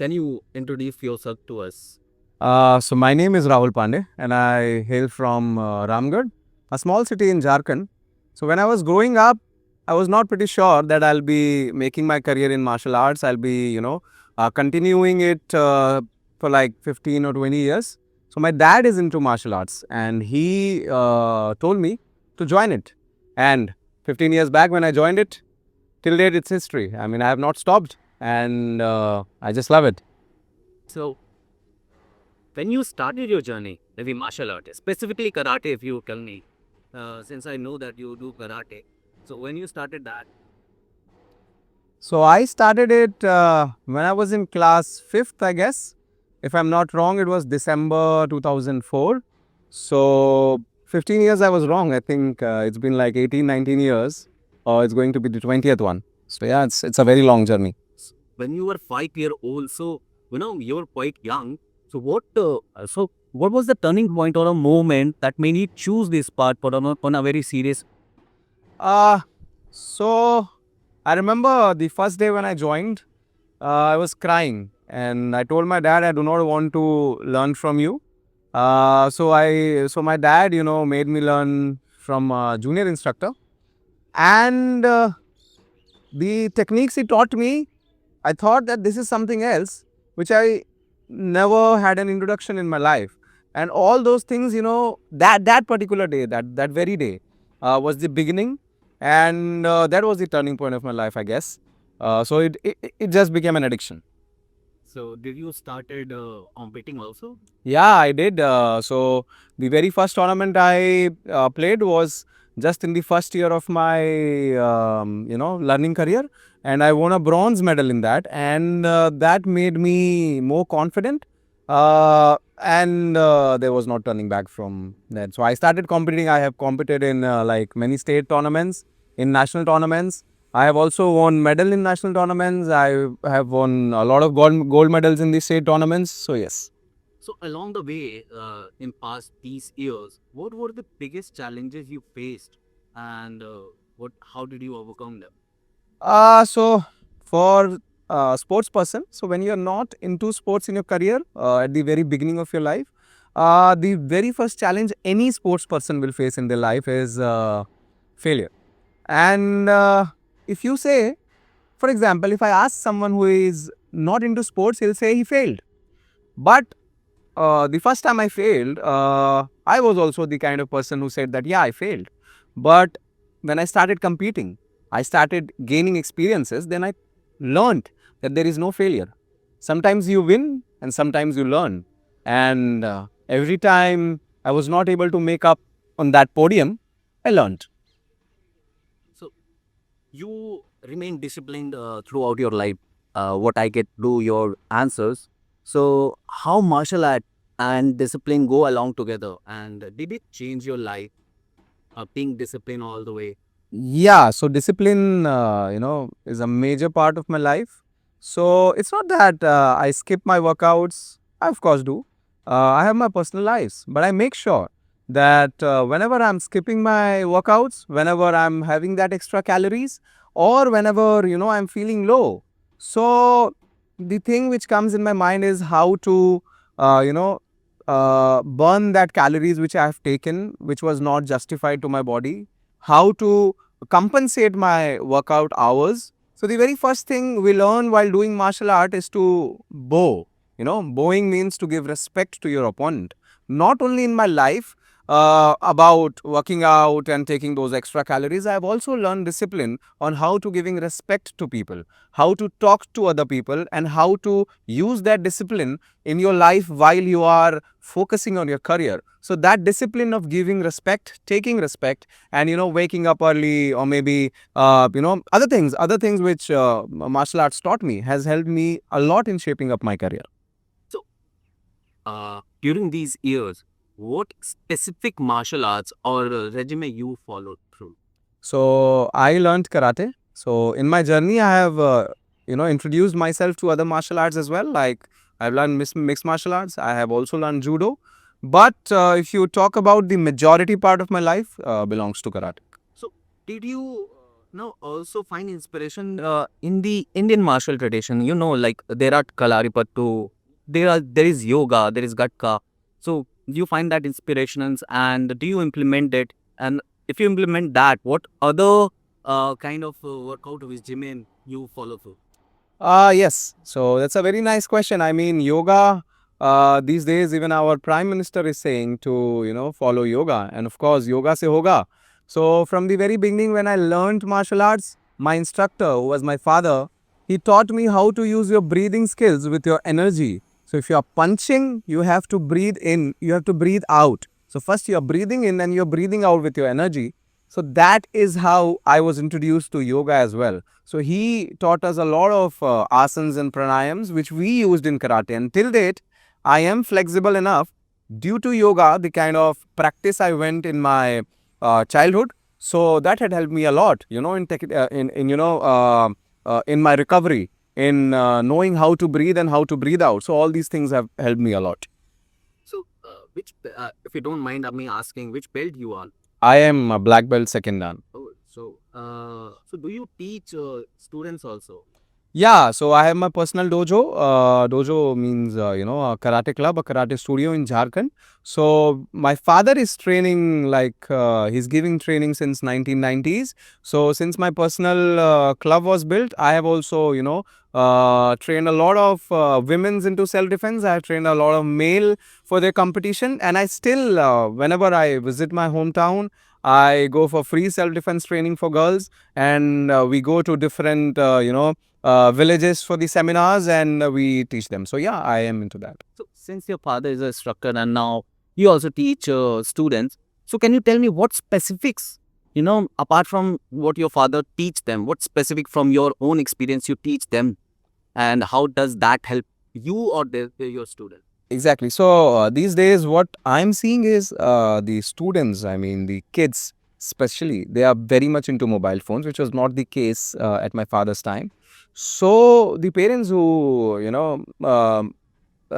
Can you introduce yourself to us? So my name is Rahul Pandey and I hail from Ramgarh, a small city in Jharkhand. So when I was growing up, I was not pretty sure that I'll be making my career in martial arts. I'll be, continuing it for like 15 or 20 years. So my dad is into martial arts and he told me to join it. And 15 years back when I joined it, till date it's history. I mean, I have not stopped and I just love it. So, when you started your journey, maybe martial art, specifically karate, if you tell me, since I know that you do karate. So, when you started that, So I started it when I was in class 5th, I guess. If I'm not wrong, it was December 2004. So 15 years I was wrong. I think it's been like 18, 19 years. Or it's going to be the 20th one. So yeah, it's a very long journey. when you were 5 year old, so you were quite young. So, what was the turning point or a moment that made you choose this path on a very serious? Uh, so I remember the first day when I joined, I was crying and I told my dad I do not want to learn from you. So my dad, made me learn from a junior instructor, and the techniques he taught me, I thought that this is something else which I never had an introduction in my life. And all those things, that particular day, that very day, was the beginning, and that was the turning point of my life, I guess. So it just became an addiction. So, did you started competing also? Yeah, I did. So the very first tournament I played was just in the first year of my learning career, and I won a bronze medal in that, and that made me more confident. And there was no turning back from that. So I started competing. I have competed in like many state tournaments, in national tournaments. I have also won medal in national tournaments. I have won a lot of gold medals in the state tournaments. So yes. So along the way, in past these years, what were the biggest challenges you faced, and how did you overcome them? So for sports person, so when you are not into sports in your career at the very beginning of your life, the very first challenge any sports person will face in their life is failure. And if you say, for example, if I ask someone who is not into sports, he'll say he failed. But the first time I failed, I was also the kind of person who said that, yeah, I failed. But when I started competing, I started gaining experiences, then I learned that there is no failure. Sometimes you win and sometimes you learn. And every time I was not able to make up on that podium, I learned. So you remain disciplined throughout your life. What I get through your answers. So how martial art and discipline go along together, and did it change your life? Being disciplined all the way. Yeah, so discipline, is a major part of my life. So it's not that I skip my workouts. I of course do. I have my personal lives, but I make sure that whenever I'm skipping my workouts, whenever I'm having that extra calories, or whenever I'm feeling low. So the thing which comes in my mind is how to, burn that calories which I have taken, which was not justified to my body. How to compensate my workout hours. So the very first thing we learn while doing martial art is to bow. Bowing means to give respect to your opponent. Not only in my life about working out and taking those extra calories, I have also learned discipline on how to giving respect to people, how to talk to other people, and how to use that discipline in your life while you are focusing on your career. So that discipline of giving respect, taking respect, and waking up early, or maybe other things which martial arts taught me, has helped me a lot in shaping up my career. So during these years, what specific martial arts or regime you followed through? So I learned karate. So in my journey, I have introduced myself to other martial arts as well. Like I've learned mixed martial arts. I have also learned judo. But if you talk about the majority part of my life, belongs to karate. So did you Now, also find inspiration in the Indian martial tradition. You know, like there are Kalaripattu, there is yoga, there is Gatka. So, do you find that inspirations and do you implement it? And if you implement that, what other kind of workout regimen you follow through? Yes. So that's a very nice question. I mean, yoga, these days, even our prime minister is saying to, follow yoga. And of course, yoga se hoga. So from the very beginning, when I learned martial arts, my instructor, who was my father, he taught me how to use your breathing skills with your energy. So if you're punching, you have to breathe in, you have to breathe out. So first you're breathing in and you're breathing out with your energy. So that is how I was introduced to yoga as well. So he taught us a lot of asanas and pranayams which we used in karate. And till date, I am flexible enough due to yoga, the kind of practice I went in my childhood. So that had helped me a lot, in my recovery, in knowing how to breathe and how to breathe out. So all these things have helped me a lot. So, if you don't mind me asking, which belt you are? I am a black belt second dan. Oh, so do you teach students also? Yeah, so I have my personal dojo. Dojo means, a karate club, a karate studio in Jharkhand. So my father is training, he's giving training since 1990s. So since my personal club was built, I have also, trained a lot of women's into self-defense. I have trained a lot of male for their competition. And I still, whenever I visit my hometown, I go for free self-defense training for girls. And we go to different, villages for the seminars and we teach them. So yeah, I am into that. So, since your father is a instructor and now you also teach students, so can you tell me what specifics, apart from what your father teach them, what specific from your own experience you teach them, and how does that help you or your student? Exactly. So these days, what I'm seeing is the students, I mean, the kids, especially, they are very much into mobile phones, which was not the case at my father's time. So the parents who,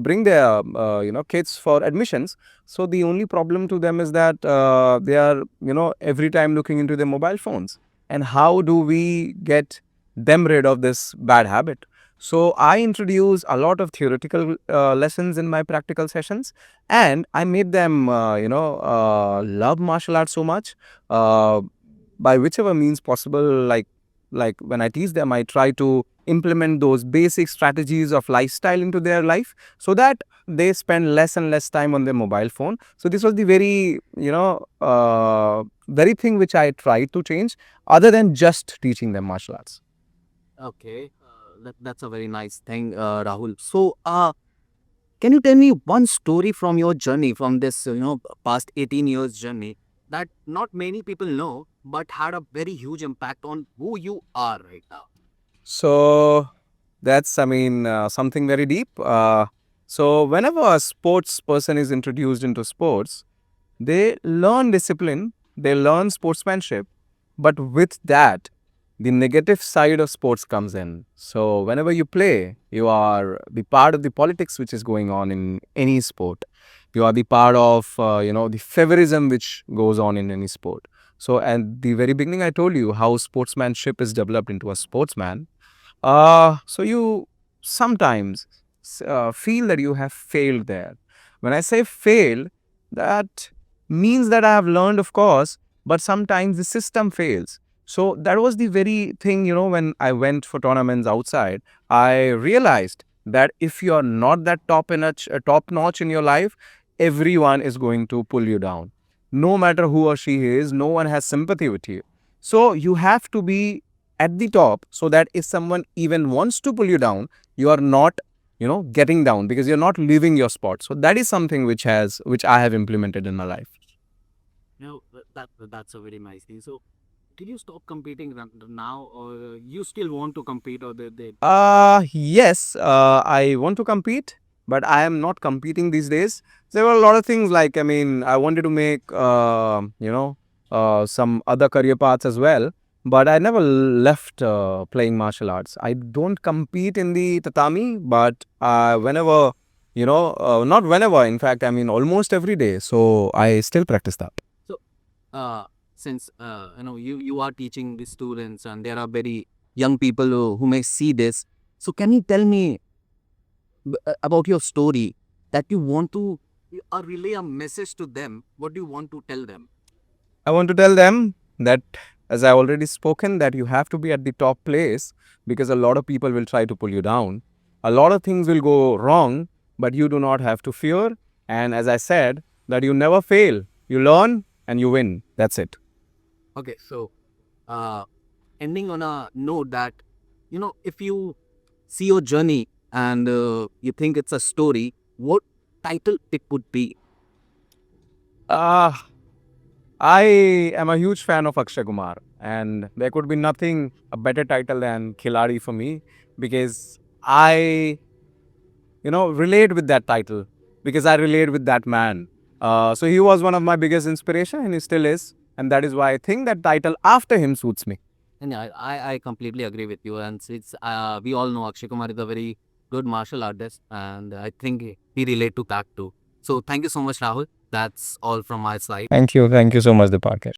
bring their kids for admissions, so the only problem to them is that they are every time looking into their mobile phones. And how do we get them rid of this bad habit? So I introduce a lot of theoretical lessons in my practical sessions, and I made them love martial arts so much, uh, by whichever means possible. Like when I teach them, I try to implement those basic strategies of lifestyle into their life so that they spend less and less time on their mobile phone. So this was the very very thing which I tried to change, other than just teaching them martial arts. Okay, that's a very nice thing, Rahul. So, can you tell me one story from your journey, from this, past 18 years journey that not many people know, but had a very huge impact on who you are right now? So that's, I mean, something very deep. So whenever a sports person is introduced into sports, they learn discipline, they learn sportsmanship, but with that, the negative side of sports comes in. So whenever you play, you are the part of the politics which is going on in any sport. You are the part of, the favorism which goes on in any sport. So at the very beginning, I told you how sportsmanship is developed into a sportsman. So you sometimes feel that you have failed there. When I say failed, that means that I have learned, of course, but sometimes the system fails. So that was the very thing, when I went for tournaments outside, I realized that if you're not that top notch in your life, everyone is going to pull you down. No matter who or she is, no one has sympathy with you. So you have to be at the top so that if someone even wants to pull you down, you are not, getting down because you're not leaving your spot. So that is something which I have implemented in my life. No, that's a very nice thing. So, did you stop competing now, or you still want to compete, or they? Yes, I want to compete, but I am not competing these days. There were a lot of things like, I mean, I wanted to make, some other career paths as well, but I never left playing martial arts. I don't compete in the tatami, but whenever, not whenever, in fact, I mean, almost every day. So I still practice that. So, uh, since you are teaching the students and there are very young people who may see this. So can you tell me about your story that you want to relay a message to them? What do you want to tell them? I want to tell them that, as I already spoken, that you have to be at the top place because a lot of people will try to pull you down. A lot of things will go wrong, but you do not have to fear. And as I said, that you never fail. You learn and you win. That's it. Okay, so ending on a note that, if you see your journey and you think it's a story, what title it would be? Uh, I am a huge fan of Akshay Kumar, and there could be nothing a better title than Khiladi for me because I, relate with that title because I relate with that man. So he was one of my biggest inspiration, and he still is, and that is why I think that title after him suits me. And yeah, I completely agree with you. And it's we all know Akshay Kumar is a very good martial artist, and I think he relate to that too. So thank you so much, Rahul. That's all from my side. Thank you. Thank you so much, Deepak.